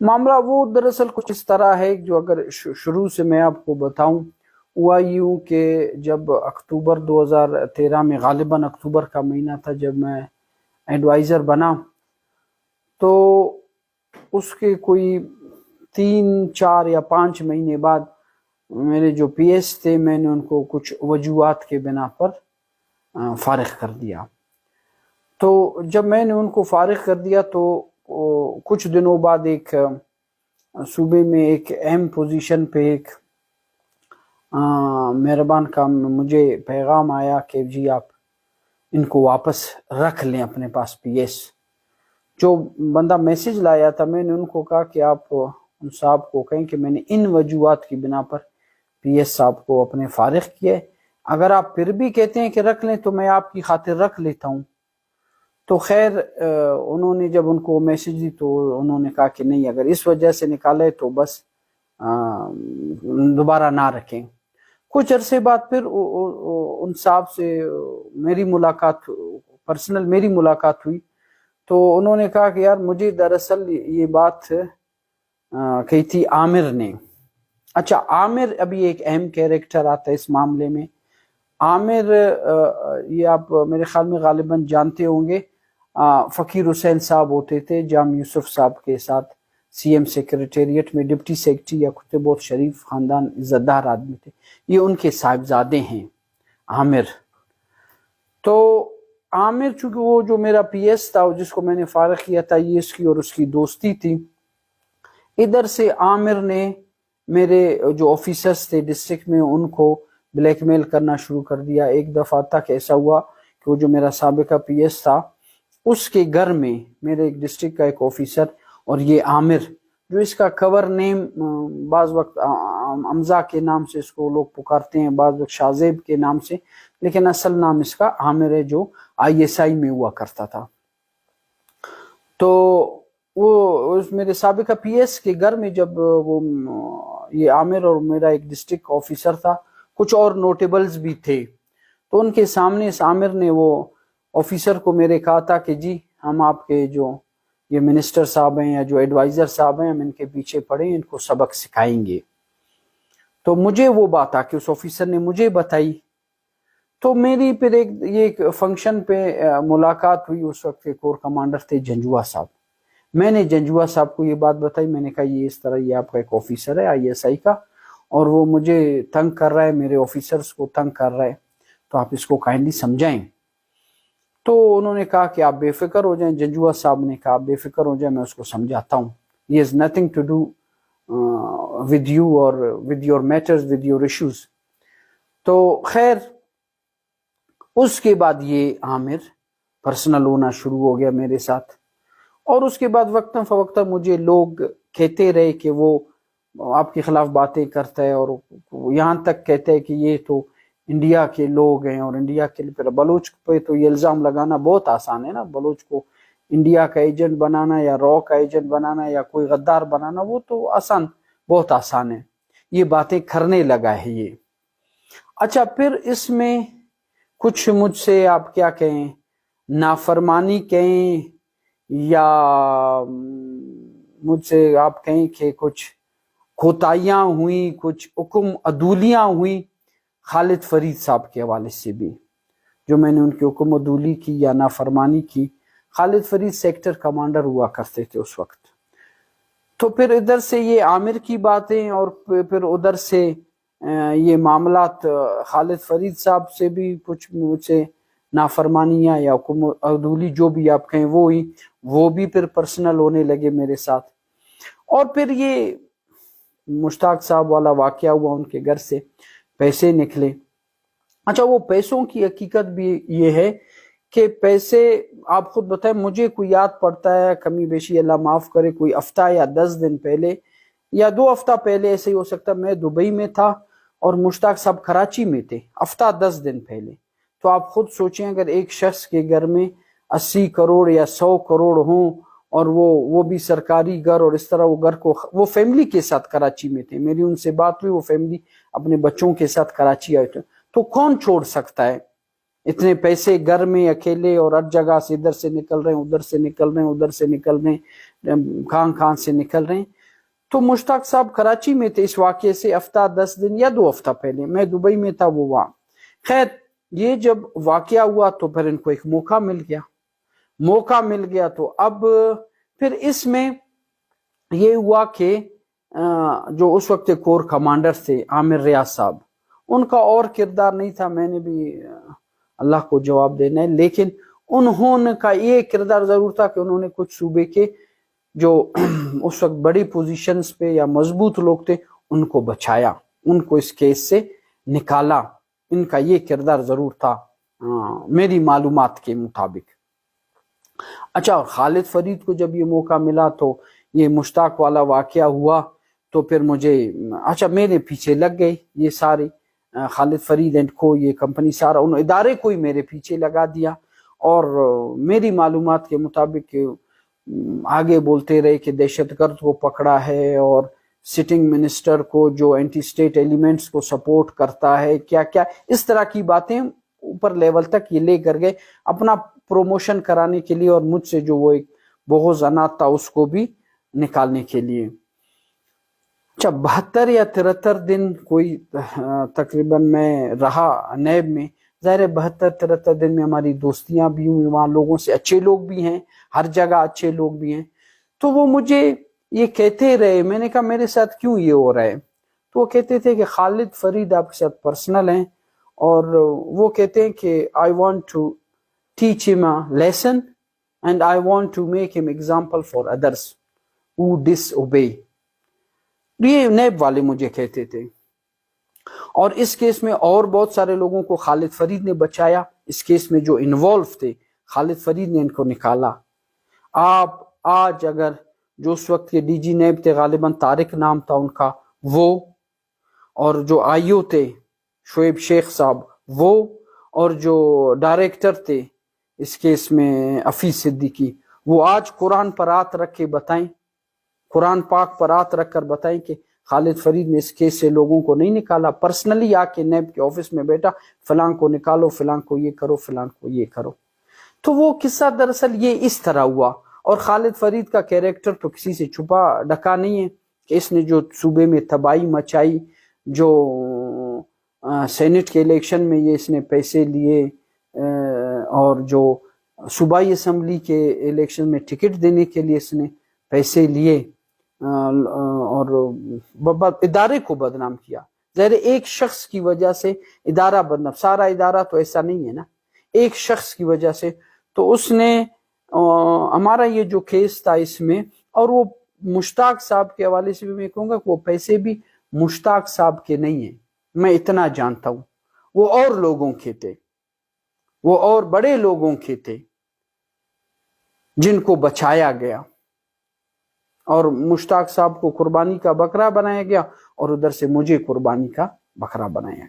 معاملہ وہ دراصل کچھ اس طرح ہے جو اگر شروع سے میں آپ کو بتاؤں، ہوا یوں کہ جب اکتوبر 2013 میں، غالباً اکتوبر کا مہینہ تھا جب میں ایڈوائزر بنا، تو اس کے کوئی 3 4 یا 5 مہینے بعد میرے جو پی ایس تھے، میں نے ان کو کچھ وجوہات کے بنا پر فارغ کر دیا۔ تو جب میں نے ان کو فارغ کر دیا تو کچھ دنوں بعد ایک صوبے میں ایک اہم پوزیشن پہ ایک مہربان کا مجھے پیغام آیا کہ جی آپ ان کو واپس رکھ لیں اپنے پاس پی ایس۔ جو بندہ میسج لایا تھا، میں نے ان کو کہا کہ آپ ان صاحب کو کہیں کہ میں نے ان وجوہات کی بنا پر پی ایس صاحب کو اپنے فارغ کیا ہے، اگر آپ پھر بھی کہتے ہیں کہ رکھ لیں تو میں آپ کی خاطر رکھ لیتا ہوں۔ تو خیر انہوں نے جب ان کو میسج دی تو انہوں نے کہا کہ نہیں، اگر اس وجہ سے نکالے تو بس دوبارہ نہ رکھیں۔ کچھ عرصے بعد پھر ان صاحب سے میری ملاقات ہوئی، تو انہوں نے کہا کہ یار مجھے دراصل یہ بات کہی تھی عامر نے۔ اچھا، عامر ابھی ایک اہم کیریکٹر آتا ہے اس معاملے میں۔ عامر یہ آپ میرے خیال میں غالباً جانتے ہوں گے، فقیر حسین صاحب ہوتے تھے جام یوسف صاحب کے ساتھ سی ایم سیکریٹریٹ میں ڈپٹی سیکرٹری، یا کچھ بہت شریف خاندان، عزت دار آدمی تھے، یہ ان کے صاحبزادے ہیں عامر۔ تو عامر چونکہ وہ جو میرا پی ایس تھا جس کو میں نے فارغ کیا تھا، یہ اس کی اور اس کی دوستی تھی۔ ادھر سے عامر نے میرے جو آفیسرز تھے ڈسٹرکٹ میں ان کو بلیک میل کرنا شروع کر دیا۔ ایک دفعہ تک ایسا ہوا کہ وہ جو میرا سابقہ پی ایس تھا اس کے گھر میں میرے ایک ڈسٹرکٹ کا ایک آفیسر اور یہ عامر، جو اس کا کور نیم بعض وقت حمزہ کے نام سے اس کو لوگ پکارتے ہیں، بعض وقت شاذیب کے نام سے، لیکن اصل نام اس کا عامر ہے، جو آئی ایس آئی میں ہوا کرتا تھا۔ تو وہ میرے سابقہ پی ایس کے گھر میں جب وہ یہ عامر اور میرا ایک ڈسٹرکٹ آفیسر تھا، کچھ اور نوٹیبلز بھی تھے، تو ان کے سامنے اس عامر نے وہ آفیسر کو میرے کہا تھا کہ جی ہم آپ کے جو یہ منسٹر صاحب ہیں یا جو ایڈوائزر صاحب ہیں، ہم ان کے پیچھے پڑیں، ان کو سبق سکھائیں گے۔ تو مجھے وہ بات آ کے اس آفیسر نے مجھے بتائی، تو میری پھر ایک فنکشن پہ ملاقات ہوئی۔ اس وقت کے کور کمانڈر تھے جنجوا صاحب۔ میں نے جنجوا صاحب کو یہ بات بتائی، میں نے کہا یہ اس طرح یہ آپ کا ایک آفیسر ہے آئی ایس آئی کا، اور وہ مجھے تنگ کر رہا ہے، میرے آفیسرز کو تنگ کر رہا ہے، تو آپ اس کو کائنڈلی سمجھائیں۔ تو انہوں نے کہا کہ آپ بے فکر ہو جائیں، جنجوا صاحب نے کہا آپ بے فکر ہو جائیں، میں اس کو سمجھاتا ہوں، he has nothing to do with you or with your matters, with your issues۔ تو خیر اس کے بعد یہ عامر پرسنل ہونا شروع ہو گیا میرے ساتھ، اور اس کے بعد وقتاً فوقتاً مجھے لوگ کہتے رہے کہ وہ آپ کے خلاف باتیں کرتا ہے، اور یہاں تک کہتے ہیں کہ یہ تو انڈیا کے لوگ ہیں، اور انڈیا کے لیے بلوچ پہ تو یہ الزام لگانا بہت آسان ہے نا، بلوچ کو انڈیا کا ایجنٹ بنانا یا رو کا ایجنٹ بنانا یا کوئی غدار بنانا وہ تو بہت آسان ہے، یہ باتیں کرنے لگا ہے یہ۔ اچھا، پھر اس میں کچھ مجھ سے آپ کیا کہیں، نافرمانی کہیں یا مجھ سے آپ کہیں کہ کچھ کوتاہیاں ہوئیں، کچھ حکم عدولیاں ہوئیں خالد فرید صاحب کے حوالے سے بھی، جو میں نے ان کی حکم عدولی کی یا نافرمانی کی۔ خالد فرید سیکٹر کمانڈر ہوا کرتے تھے اس وقت۔ تو پھر ادھر سے یہ عامر کی باتیں، اور پھر ادھر سے یہ معاملات خالد فرید صاحب سے بھی کچھ مجھ سے نافرمانیاں یا حکم عدولی جو بھی آپ کہیں وہ ہوئی، وہ بھی پھر پرسنل ہونے لگے میرے ساتھ۔ اور پھر یہ مشتاق صاحب والا واقعہ ہوا، ان کے گھر سے پیسے نکلے۔ اچھا، وہ پیسوں کی حقیقت بھی یہ ہے کہ پیسے آپ خود بتائیں، مجھے کوئی یاد پڑتا ہے کمی بیشی اللہ معاف کرے، کوئی ہفتہ یا 10 دن پہلے یا 2 ہفتہ پہلے ایسے ہی ہو سکتا، میں دبئی میں تھا اور مشتاق صاحب کراچی میں تھے، ہفتہ 10 دن پہلے۔ تو آپ خود سوچیں اگر ایک شخص کے گھر میں 80 کروڑ یا 100 کروڑ ہوں، اور وہ بھی سرکاری گھر، اور اس طرح وہ گھر کو وہ فیملی کے ساتھ کراچی میں تھے، میری ان سے بات ہوئی، وہ فیملی اپنے بچوں کے ساتھ کراچی آئے تھے، تو کون چھوڑ سکتا ہے؟ اتنے پیسے گھر میں اکیلے اور ہر جگہ سے ادھر سے نکل رہے ہیں ادھر سے نکل رہے ہیں ادھر سے نکل رہے ہیں کہاں سے نکل رہے ہیں. تو مشتاق صاحب کراچی میں تھے اس واقعے سے ہفتہ 10 دن یا 2 ہفتہ پہلے. میں دبئی میں تھا، وہ وہاں. خیر یہ جب واقعہ ہوا تو پھر ان کو ایک موقع مل گیا تو اب پھر اس میں یہ ہوا کہ جو اس وقت کور کمانڈر تھے عامر ریاض صاحب، ان کا اور کردار نہیں تھا، میں نے بھی اللہ کو جواب دینا ہے، لیکن انہوں کا یہ کردار ضرور تھا کہ انہوں نے کچھ صوبے کے جو اس وقت بڑی پوزیشنز پہ یا مضبوط لوگ تھے ان کو بچایا، ان کو اس کیس سے نکالا. ان کا یہ کردار ضرور تھا میری معلومات کے مطابق. اچھا، اور خالد فرید کو جب یہ موقع ملا تو یہ مشتاق والا واقعہ ہوا تو پھر مجھے میرے پیچھے لگ گئے یہ سارے خالد فرید اینڈ کو، یہ کمپنی سارا انہوں ادارے کو ہی میرے پیچھے لگا دیا. اور میری معلومات کے مطابق آگے بولتے رہے کہ دہشت گرد کو پکڑا ہے اور سٹنگ منسٹر کو جو اینٹی اسٹیٹ ایلیمنٹس کو سپورٹ کرتا ہے، کیا کیا اس طرح کی باتیں اوپر لیول تک یہ لے کر گئے اپنا پروموشن کرانے کے لیے، اور مجھ سے جو وہ ایک بغض عناد تھا اس کو بھی نکالنے کے لیے. اچھا، 72 یا 73 دن کوئی تقریباً میں رہا نیب میں. ظاہر 72-73 دن میں ہماری دوستیاں بھی ہوئی، وہاں لوگوں سے اچھے لوگ بھی ہیں، ہر جگہ اچھے لوگ بھی ہیں. تو وہ مجھے یہ کہتے رہے، میں نے کہا میرے ساتھ کیوں یہ ہو رہا ہے؟ تو وہ کہتے تھے کہ خالد فرید آپ کے ساتھ پرسنل ہیں، اور وہ کہتے ہیں کہ I want to teach him a lesson and I want to make him example for others who disobey. یہ نیب والے مجھے کہتے تھے. اور اس کیس میں اور بہت سارے لوگوں کو خالد فرید نے بچایا، اس کیس میں جو انوالو تھے خالد فرید نے ان کو نکالا. آپ آج اگر جو اس وقت کے ڈی جی نیب تھے غالباً طارق نام تھا ان کا، وہ، اور جو آئیو تھے شعیب شیخ صاحب وہ، اور جو ڈائریکٹر تھے اس کیس میں حفیظ صدیقی، وہ آج قرآن پر ہاتھ رکھ کے بتائیں، قرآن پاک پر ہاتھ رکھ کر بتائیں کہ خالد فرید نے اس کیس سے لوگوں کو نہیں نکالا، پرسنلی آ کے نیب کے آفس میں بیٹا فلاں کو نکالو، فلاں کو یہ کرو، فلاں کو یہ کرو. تو وہ قصہ دراصل یہ اس طرح ہوا. اور خالد فرید کا کیریکٹر تو کسی سے چھپا ڈکا نہیں ہے کہ اس نے جو صوبے میں تباہی مچائی، جو سینٹ کے الیکشن میں یہ اس نے پیسے لیے، اور جو صوبائی اسمبلی کے الیکشن میں ٹکٹ دینے کے لیے اس نے پیسے لیے، اور ادارے کو بدنام کیا. ظاہر ایک شخص کی وجہ سے ادارہ بدنام، سارا ادارہ تو ایسا نہیں ہے نا، ایک شخص کی وجہ سے. تو اس نے ہمارا یہ جو کیس تھا اس میں، اور وہ مشتاق صاحب کے حوالے سے بھی میں کہوں گا کہ وہ پیسے بھی مشتاق صاحب کے نہیں ہیں، میں اتنا جانتا ہوں، وہ اور لوگوں کے تھے، وہ اور بڑے لوگوں کے تھے جن کو بچایا گیا، اور مشتاق صاحب کو قربانی کا بکرا بنایا گیا، اور ادھر سے مجھے قربانی کا بکرا بنایا گیا.